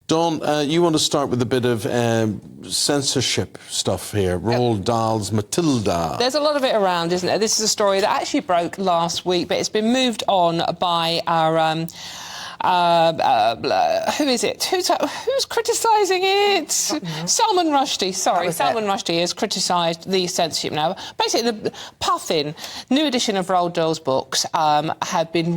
Dawn, you want to start with a bit of censorship stuff here. Roald Dahl's Matilda. There's a lot of it around, isn't there? This is a story that actually broke last week, but it's been moved on by our... who is it? Who's criticising it? Salman Rushdie. Sorry, Salman Rushdie has criticised the censorship now. Basically, the Puffin, new edition of Roald Dahl's books, have been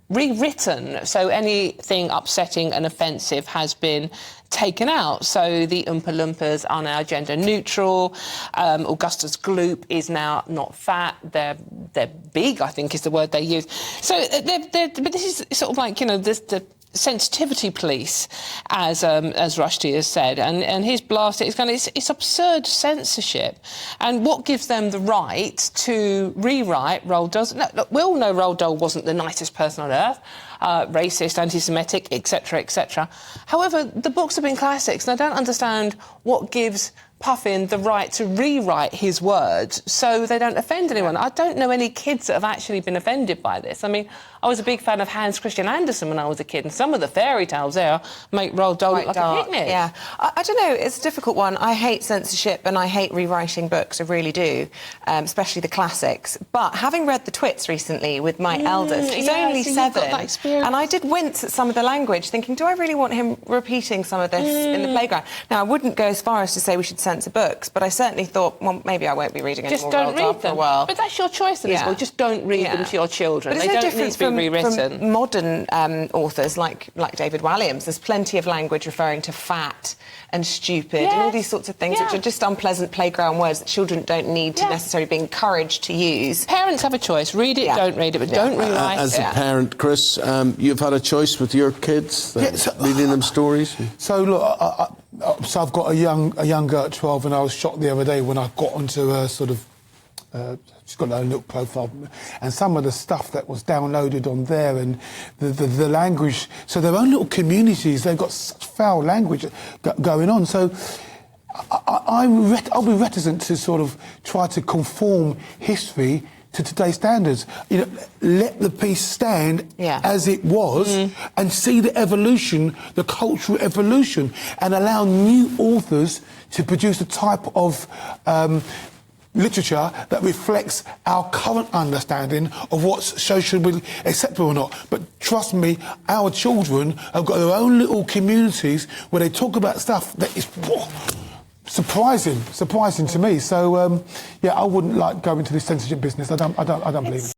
rewritten. So anything upsetting and offensive has been taken out. So the Oompa Loompas are now gender neutral. Augustus Gloop is now not fat. They're big, I think is the word they use. So but this is sort of like, you know, the sensitivity police, as Rushdie has said, and his blast it's absurd censorship. And what gives them the right to rewrite Roald Dahl's? No, look, we all know Roald Dahl wasn't the nicest person on earth, racist, anti-Semitic, etc., etc. However, the books have been classics, and I don't understand what gives Puffin the right to rewrite his words so they don't offend anyone. I don't know any kids that have actually been offended by this. I mean, I was a big fan of Hans Christian Andersen when I was a kid, and some of the fairy tales there make Roald Dahl look like a picnic. Yeah, I don't know, it's a difficult one. I hate censorship and I hate rewriting books, I really do, especially the classics. But having read the twits recently with my eldest, he's only 7, and I did wince at some of the language, thinking, do I really want him repeating some of this in the playground? Now, I wouldn't go as far as to say we should censor books, but I certainly thought, well, maybe I won't be reading any more Roald Dahl for a while. But that's your choice at this point. Just don't read them to your children. But they don't need to be rewritten. From modern authors like David Walliams, there's plenty of language referring to fat and stupid and all these sorts of things which are just unpleasant playground words that children don't need to necessarily be encouraged to use. Parents have a choice. Read it, don't read it, but don't rewrite it. As a parent, Chris, you've had a choice with your kids, reading them stories? So, look, so I've got a young girl at 12, and I was shocked the other day when I got onto her sort of... she's got her own little profile, and some of the stuff that was downloaded on there, and the language, so their own little communities, they've got such foul language going on. So I'll be reticent to sort of try to conform history to today's standards. You know, let the piece stand as it was and see the evolution, the cultural evolution, and allow new authors to produce a type of literature that reflects our current understanding of what's socially acceptable or not. But trust me, our children have got their own little communities where they talk about stuff that is surprising to me. So yeah, I wouldn't like going into this censorship business. I don't believe it.